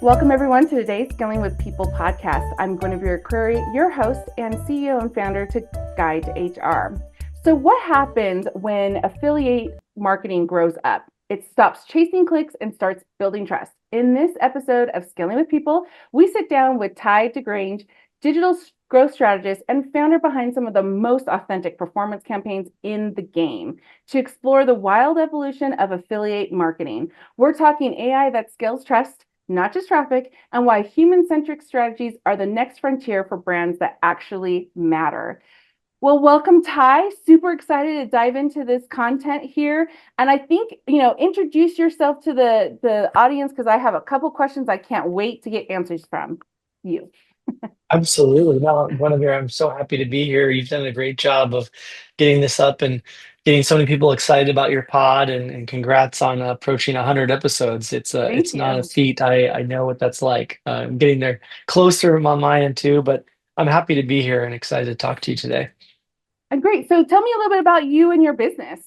Welcome, everyone, to today's Scaling with People podcast. I'm Guinevere Curry, your host and CEO and founder to Guide to HR. So, what happens when affiliate marketing grows up? It stops chasing clicks and starts building trust. In this episode of Scaling with People, we sit down with DeGrange, digital growth strategist and founder behind some of the most authentic performance campaigns in the game, to explore the wild evolution of affiliate marketing. We're talking AI that scales trust, not just traffic, and why human-centric strategies are the next frontier for brands that actually matter. Well, welcome, Ty. Super excited to dive into this content here. And I think, introduce yourself to the audience, because I have a couple questions I can't wait to get answers from you. Absolutely. No, Guinevere, I'm so happy to be here. You've done a great job of getting this up and getting so many people excited about your pod and congrats on approaching 100 episodes. Thank It's not a you. feat. I know what that's like. I'm getting there closer on my end too, but I'm happy to be here and excited to talk to you today. And great. So tell me a little bit about you and your business.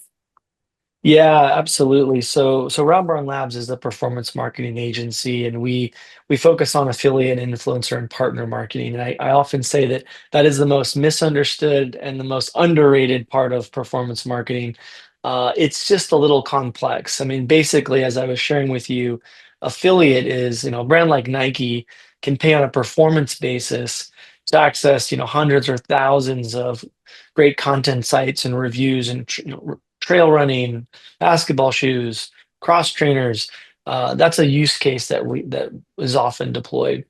Yeah, absolutely. So Round Barn Labs is a performance marketing agency, and we focus on affiliate, influencer, and partner marketing. And I often say that that is the most misunderstood and the most underrated part of performance marketing. It's just a little complex. I mean, basically, as I was sharing with you, affiliate is, a brand like Nike can pay on a performance basis to access, hundreds or thousands of great content sites and reviews and trail running, basketball shoes, cross trainers. That's a use case that is often deployed.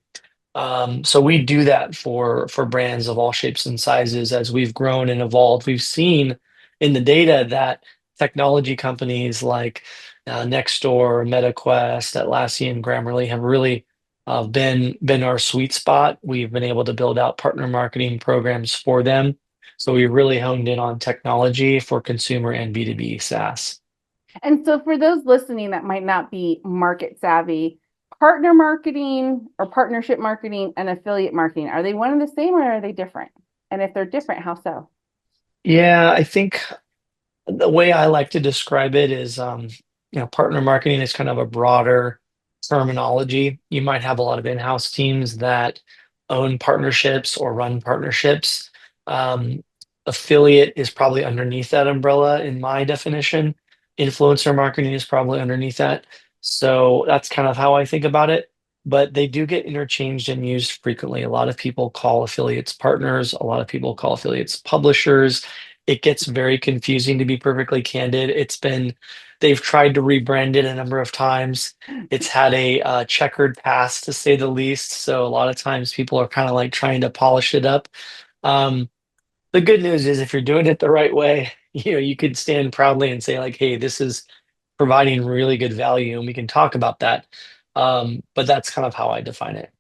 So we do that for brands of all shapes and sizes. As we've grown and evolved, we've seen in the data that technology companies like Nextdoor, MetaQuest, Atlassian, Grammarly have really been our sweet spot. We've been able to build out partner marketing programs for them. So we really honed in on technology for consumer and B2B SaaS. And so for those listening that might not be market savvy, partner marketing or partnership marketing and affiliate marketing, are they one and the same or are they different? And if they're different, how so? Yeah, I think the way I like to describe it is, partner marketing is kind of a broader terminology. You might have a lot of in-house teams that own partnerships or run partnerships. Um, Affiliate is probably underneath that umbrella in my definition. Influencer marketing is probably underneath that. So that's kind of how I think about it. But they do get interchanged and used frequently. A lot of people call affiliates partners, a lot of people call affiliates publishers. It gets very confusing, to be perfectly candid. They've tried to rebrand it a number of times. It's had a checkered past, to say the least. So a lot of times people are kind of like trying to polish it up. Um, the good news is if you're doing it the right way, you could stand proudly and say like, hey, this is providing really good value, and we can talk about that. But that's kind of how I define it.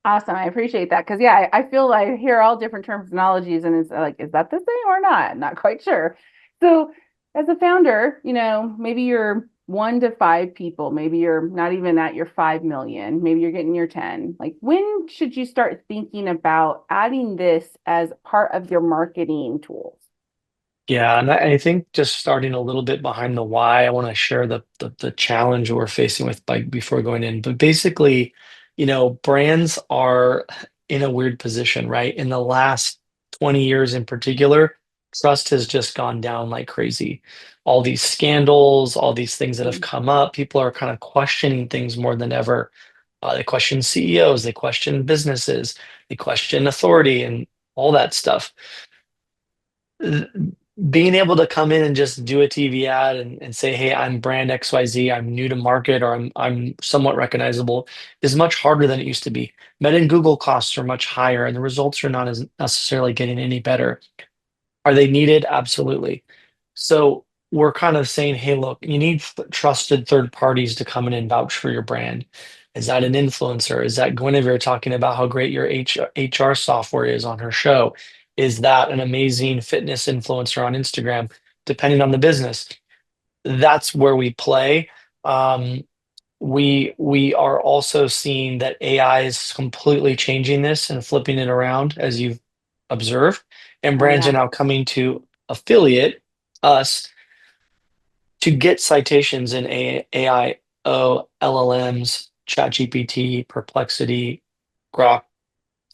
Awesome. I appreciate that. Because, yeah, I feel like I hear all different terminologies and it's like, is that the same or not? Not quite sure. So, as a founder, maybe you're 1 to 5 people, maybe you're not even at your 5 million, maybe you're getting your 10. Like, when should you start thinking about adding this as part of your marketing tools? Yeah, and I think just starting a little bit behind the why, I want to share the challenge we're facing with like before going in. But basically, brands are in a weird position, right? In the last 20 years in particular, trust has just gone down like crazy. All these scandals, all these things that have Mm. come up, people are kind of questioning things more than ever. They question CEOs, they question businesses, they question authority and all that stuff. Being able to come in and just do a TV ad and say, hey, I'm brand XYZ, I'm new to market, or I'm somewhat recognizable is much harder than it used to be. Meta and Google costs are much higher, and the results are not as necessarily getting any better. Are they needed? Absolutely. So we're kind of saying, hey, look, you need trusted third parties to come in and vouch for your brand. Is that an influencer? Is that Guinevere talking about how great your HR software is on her show? Is that an amazing fitness influencer on Instagram? Depending on the business, that's where we play. Um, we are also seeing that AI is completely changing this and flipping it around, as you've observed, and Oh, brands are yeah. now coming to affiliate us to get citations in AI, LLMs. ChatGPT, Perplexity, Grok,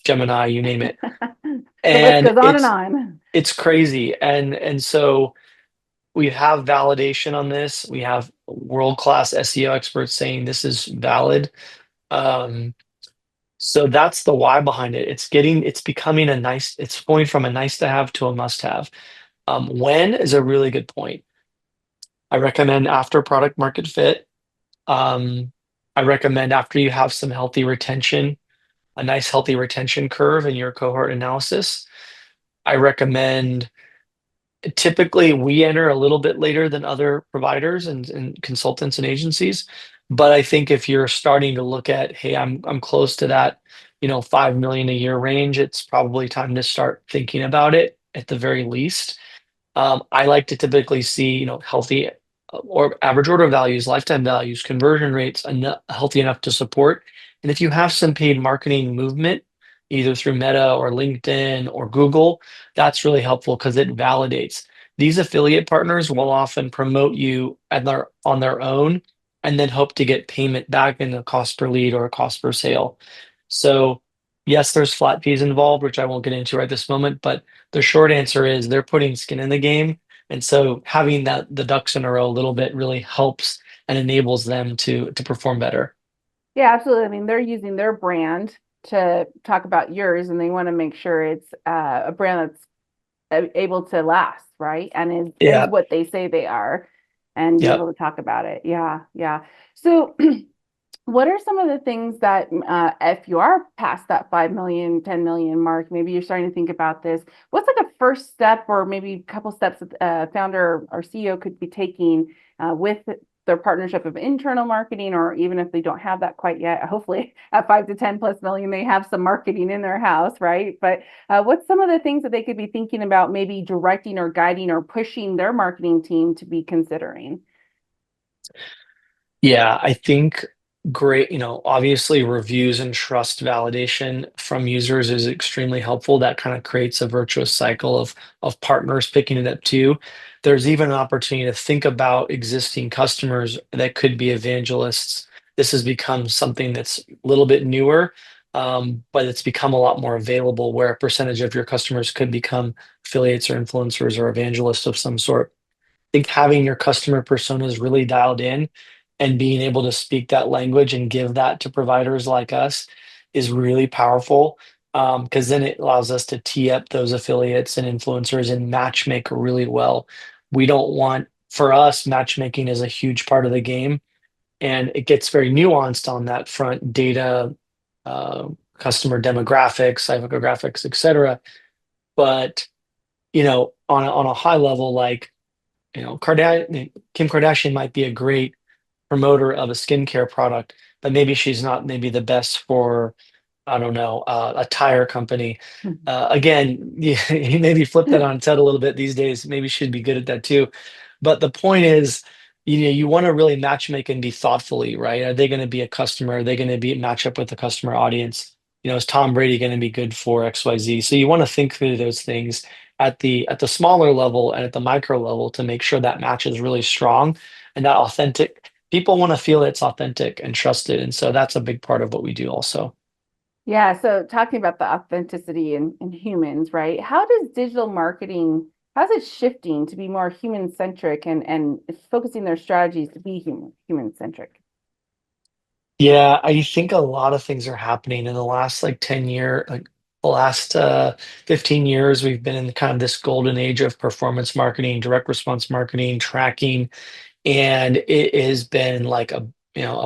Gemini, you name it. The list And goes on and on. it's crazy. And so we have validation on this. We have world-class SEO experts saying this is valid. Um, so that's the why behind it. It's becoming it's going from a nice to have to a must have. When is a really good point. I recommend after product market fit. Um, I recommend after you have some healthy retention, a nice healthy retention curve in your cohort analysis. I recommend typically we enter a little bit later than other providers and consultants and agencies. But I think if you're starting to look at, hey, I'm close to that, 5 million a year range, it's probably time to start thinking about it at the very least. I like to typically see, healthy or average order values, lifetime values, conversion rates healthy enough to support. And if you have some paid marketing movement, either through Meta or LinkedIn or Google, that's really helpful because it validates. These affiliate partners will often promote you on their own and then hope to get payment back in a cost per lead or a cost per sale. So, yes, there's flat fees involved, which I won't get into right this moment, but the short answer is they're putting skin in the game. And so having the ducks in a row a little bit really helps and enables them to perform better. Yeah, absolutely. I mean, they're using their brand to talk about yours, and they want to make sure it's a brand that's able to last, right? And is Yeah, what they say they are, and be yeah. able to talk about it. Yeah, yeah. So, what are some of the things that, if you are past that 5 million, 10 million mark, maybe you're starting to think about this? What's like a first step, or maybe a couple steps that founder or CEO could be taking with their partnership of internal marketing, or even if they don't have that quite yet, hopefully at 5 to 10 plus million, they have some marketing in their house, right? But what's some of the things that they could be thinking about, maybe directing or guiding or pushing their marketing team to be considering? Yeah, I think great, obviously reviews and trust validation from users is extremely helpful. That kind of creates a virtuous cycle of partners picking it up too. There's even an opportunity to think about existing customers that could be evangelists. This has become something that's a little bit newer, but it's become a lot more available where a percentage of your customers could become affiliates or influencers or evangelists of some sort. Think having your customer personas really dialed in and being able to speak that language and give that to providers like us is really powerful, because then it allows us to tee up those affiliates and influencers and matchmake really well. We don't want, for us, matchmaking is a huge part of the game, and it gets very nuanced on that front, data, uh, customer demographics, psychographics, etc. But on a high level, like Kim Kardashian might be a great promoter of a skincare product, but maybe she's not maybe the best for, I don't know, a tire company. Again, you maybe flip that on its head a little bit these days. Maybe she'd be good at that too. But the point is, you want to really matchmake and be thoughtfully, right? Are they going to be a customer? Are they going to be match up with the customer audience? Is Tom Brady going to be good for XYZ? So you want to think through those things at the smaller level and at the micro level to make sure that match is really strong and that authentic. People want to feel it's authentic and trusted, and so that's a big part of what we do also. Yeah, so talking about the authenticity in humans, right? How does digital marketing, how's it shifting to be more human centric and focusing their strategies to be human centric? Yeah, I think a lot of things are happening in the last like 10 year, like the last 15 years, we've been in kind of this golden age of performance marketing, direct response marketing, tracking, and it has been like a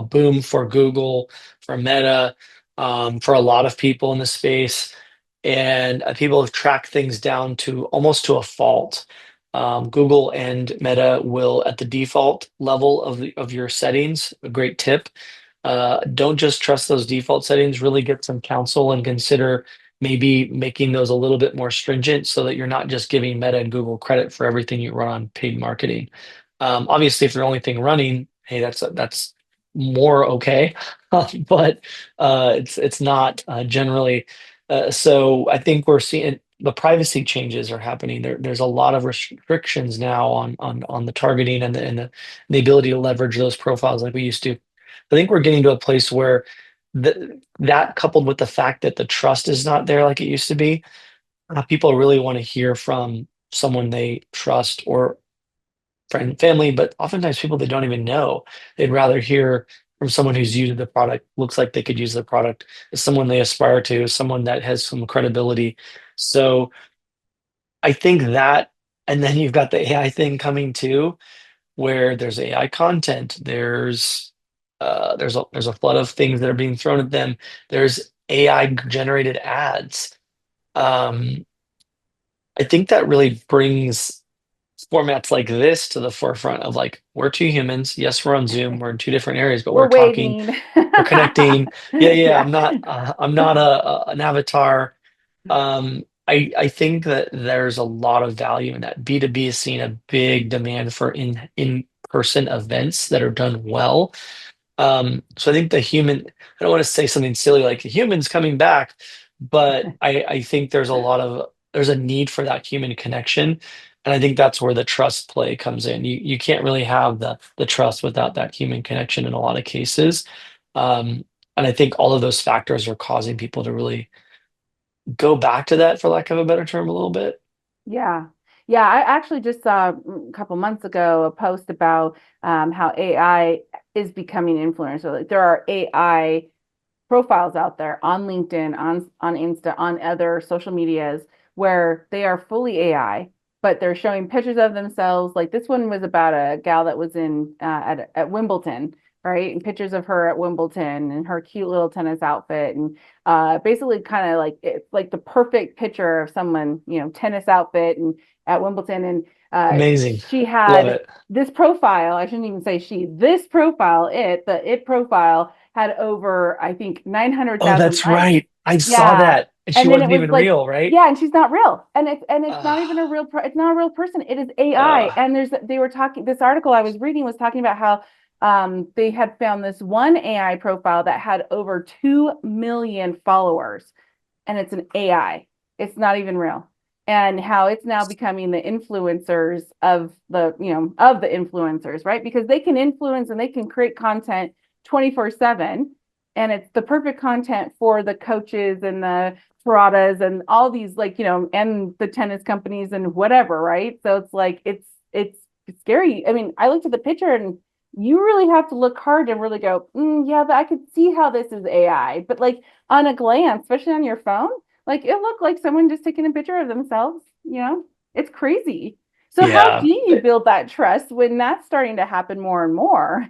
boom for Google, for Meta, for a lot of people in the space, and people have tracked things down to almost to a fault. Google and Meta will, at the default level of your settings, a great tip. Don't just trust those default settings. Really get some counsel and consider maybe making those a little bit more stringent so that you're not just giving Meta and Google credit for everything you run on paid marketing. Obviously, if they're the only thing running, hey, that's more okay, but it's not generally. So I think we're seeing the privacy changes are happening. There's a lot of restrictions now on the targeting and the ability to leverage those profiles like we used to. I think we're getting to a place where that coupled with the fact that the trust is not there like it used to be, people really want to hear from someone they trust or friend, family, but oftentimes people they don't even know. They'd rather hear from someone who's used the product, looks like they could use the product, is someone they aspire to, someone that has some credibility. So I think that, and then you've got the AI thing coming too, where there's AI content, there's a flood of things that are being thrown at them. There's AI generated ads. Um, I think that really brings formats like this to the forefront of like we're two humans. Yes, we're on Zoom. We're in two different areas, but We're we're talking, waiting. we're connecting. Yeah, yeah. Yeah. I'm not an avatar. I think that there's a lot of value in that. B2B is seeing a big demand for in-person events that are done well. So I think I don't want to say something silly like the humans coming back, but I think there's a need for that human connection. And I think that's where the trust play comes in. You can't really have the trust without that human connection in a lot of cases. Um, and I think all of those factors are causing people to really go back to that, for lack of a better term, a little bit. Yeah. Yeah, I actually just saw a couple months ago a post about how AI is becoming influencer. Like there are AI profiles out there on LinkedIn, on Insta, on other social medias where they are fully AI, but they're showing pictures of themselves. Like this one was about a gal that was in at Wimbledon, right? And pictures of her at Wimbledon and her cute little tennis outfit, and basically kind of like it's like the perfect picture of someone, tennis outfit and at Wimbledon. And Amazing. she Love had it. this profile. I shouldn't even say she. This profile, the it profile had over, I think, Oh, 900,000 that's likes. right. I saw Yeah. that. And she And then it wasn't was even like, real, right? yeah, and she's not real. And it's not even a Uh, real it's not a real person. It is AI. uh, And they were talking, this article I was reading was talking about how they had found this one AI profile that had over 2 million followers, and it's an AI. It's not even real. And how it's now becoming the influencers of the influencers, right? Because they can influence and they can create content 24/7. And it's the perfect content for the coaches and the Paradas and all these, like, and the tennis companies and whatever, right? So it's like it's scary. I mean, I looked at the picture and you really have to look hard and really go, yeah, I could see how this is AI. But like on a glance, especially on your phone, like it looked like someone just taking a picture of themselves, It's crazy. So how do yeah. you build that trust when that's starting to happen more and more?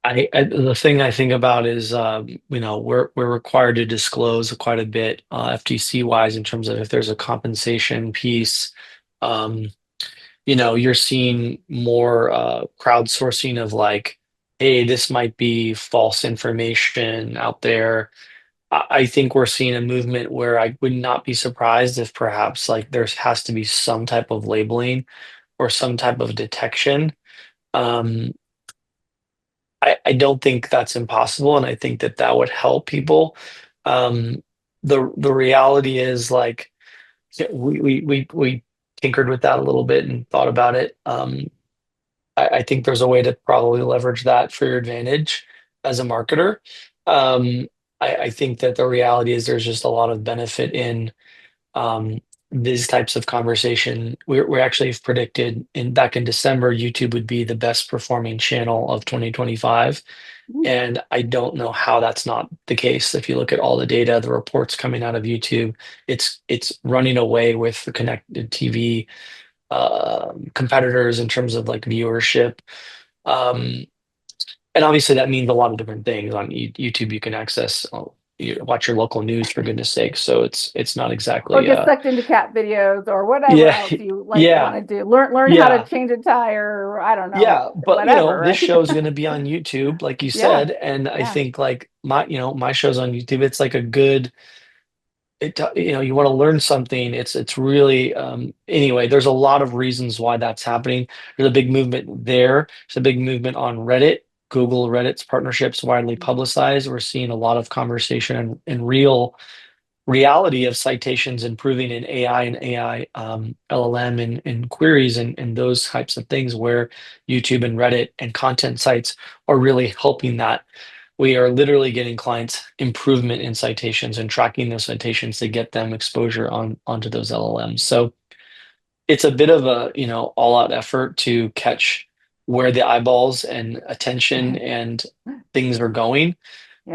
The thing I think about is, we're required to disclose quite a bit, FTC wise, in terms of if there's a compensation piece. Um, you're seeing more crowdsourcing of like, hey, this might be false information out there. I think we're seeing a movement where I would not be surprised if perhaps like there has to be some type of labeling or some type of detection. Um, I don't think that's impossible, and I think that that would help people. Um, the reality is like we tinkered with that a little bit and thought about it. I think there's a way to probably leverage that for your advantage as a marketer. Um, I think that the reality is there's just a lot of benefit in um, these types of conversation. We actually have predicted in back in December, YouTube would be the best performing channel of 2025. And I don't know how that's not the case. If you look at all the data, the reports coming out of YouTube, it's running away with the connected TV competitors in terms of like viewership. Um, and obviously that means a lot of different things on YouTube. You can access, you watch your local news for goodness sake. So it's not Or exactly get sucked into cat videos or whatever yeah, else you like want yeah, to do. Learn how to yeah. change a tire, or I don't know, Yeah, but whatever, this right? show is going to be on YouTube, like you Yeah. said, and I Yeah. think like my show's on YouTube. It's like a good, you want to learn something. It's really anyway. There's a lot of reasons why that's happening. There's a big movement there. There's a big movement on Reddit. Reddit's partnerships widely publicized. We're seeing a lot of conversation and real. reality of citations improving in AI and AI LLM and queries and those types of things where YouTube and Reddit and content sites are really helping that. We are literally getting clients improvement in citations and tracking those citations to get them exposure onto those LLMs. So it's a bit of a, all out effort to catch where the eyeballs and attention and things are going.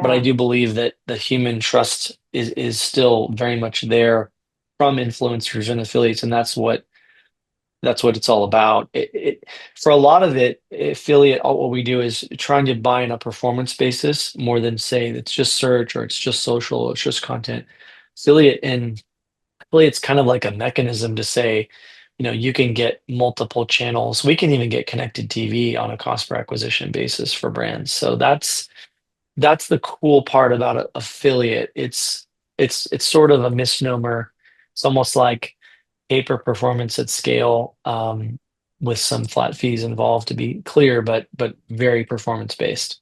But I Yeah, do believe that the human trust is still very much there from influencers and affiliates, and that's what it's all about. For a lot of it, affiliate, all what we do is trying to buy on a performance basis more than say it's just search or it's just social or it's just content. Affiliate and Affiliate's kind of like a mechanism to say, you can get multiple channels. We can even get connected TV on a cost per acquisition basis for brands. So that's the cool part about affiliate. It's sort of a misnomer. It's almost like pay per performance at scale, with some flat fees involved to be clear, but very performance based.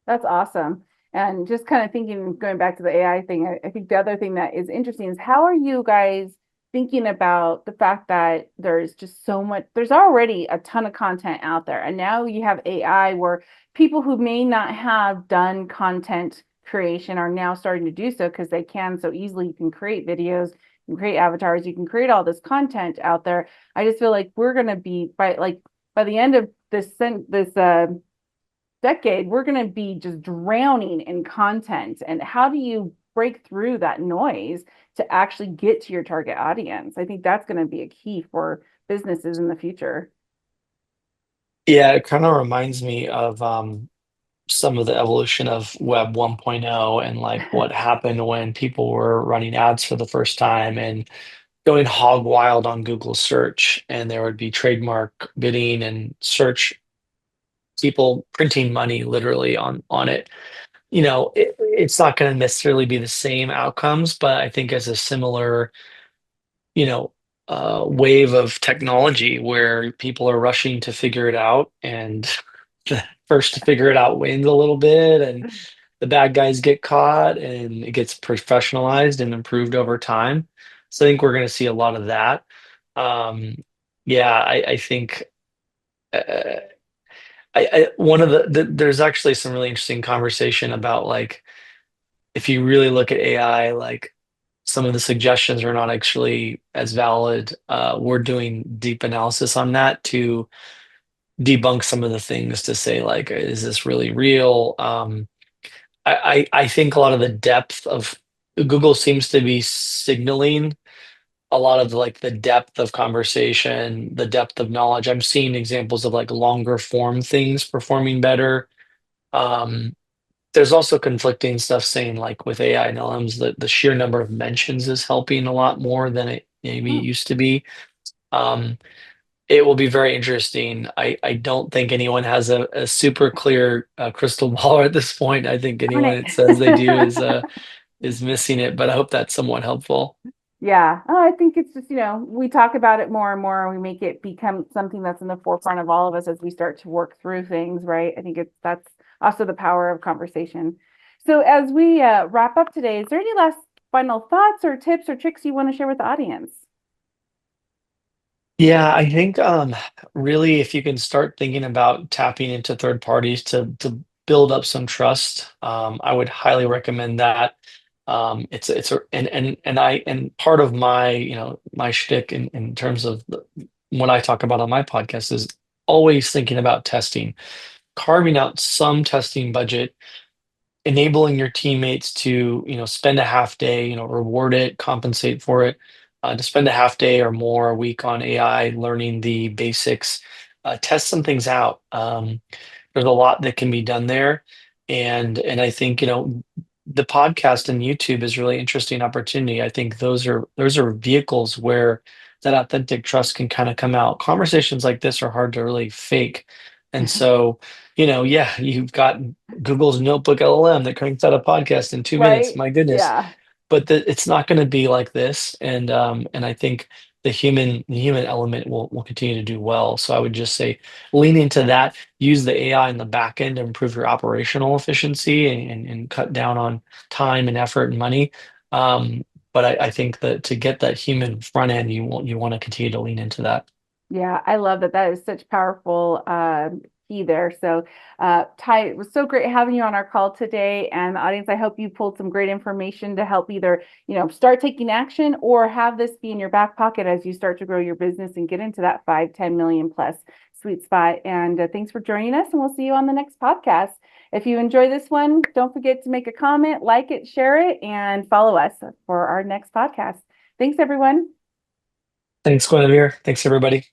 that's awesome. And just kind of thinking, going back to the AI thing, I think the other thing that is interesting is how are you guys thinking about the fact that there's just so much, there's already a ton of content out there. And now you have AI where people who may not have done content creation are now starting to do so because they can so easily. You can create videos, you can create avatars, you can create all this content out there. I just feel like we're going to be by the end of this decade, we're going to be just drowning in content. And how do you break through that noise to actually get to your target audience? I think that's going to be a key for businesses in the future. Yeah, it kind of reminds me of some of the evolution of Web 1.0 and like what happened when people were running ads for the first time and going hog wild on Google search, and there would be trademark bidding and search people printing money literally on it. It's not going to necessarily be the same outcomes, but I think as a similar, you know, wave of technology where people are rushing to figure it out, and the first to figure it out wins a little bit, and the bad guys get caught, and it gets professionalized and improved over time. So I think we're going to see a lot of that. Um, yeah, I think. One of there's actually some really interesting conversation about like if you really look at AI, like some of the suggestions are not actually as valid. We're doing deep analysis on that to debunk some of the things to say like, is this really real? I think a lot of the depth of Google seems to be signaling a lot of like the depth of conversation, the depth of knowledge. I'm seeing examples of like longer form things performing better. Um, there's also conflicting stuff saying like with AI and LMs that the sheer number of mentions is helping a lot more than it maybe Hmm. used to be. Um, it will be very interesting. I don't think anyone has a super clear crystal ball at this point. I think Darn anyone it. that says they do is missing it, but I hope that's somewhat helpful. Yeah. Oh, I think it's just, we talk about it more and more and we make it become something that's in the forefront of all of us as we start to work through things, right? I think that's also the power of conversation. So as we wrap up today, is there any last final thoughts or tips or tricks you want to share with the audience? Yeah, I think really if you can start thinking about tapping into third parties to build up some trust, I would highly recommend that. It's a and part of my my shtick in terms of what I talk about on my podcast is always thinking about testing, carving out some testing budget, enabling your teammates to spend a half day, reward it, compensate for it, to spend a half day or more a week on AI learning the basics, test some things out. There's a lot that can be done there, and I think the podcast and YouTube is really interesting opportunity. I think those are vehicles where that authentic trust can kind of come out. Conversations like this are hard to really fake, and so yeah, you've got Google's Notebook LLM that cranks out a podcast in 2 minutes. Right? My goodness, Yeah. but it's not going to be like this, and I think the human element will continue to do well. So I would just say lean into that. Use the AI in the back end to improve your operational efficiency and cut down on time and effort and money. But I think that to get that human front end, you want to continue to lean into that. Yeah, I love that. That is such powerful key there. So, Ty, it was so great having you on our call today. And the audience, I hope you pulled some great information to help either, start taking action or have this be in your back pocket as you start to grow your business and get into that 5, 10 million plus sweet spot. And thanks for joining us. And we'll see you on the next podcast. If you enjoy this one, don't forget to make a comment, like it, share it, and follow us for our next podcast. Thanks, everyone. Thanks, Guinevere. Thanks, everybody.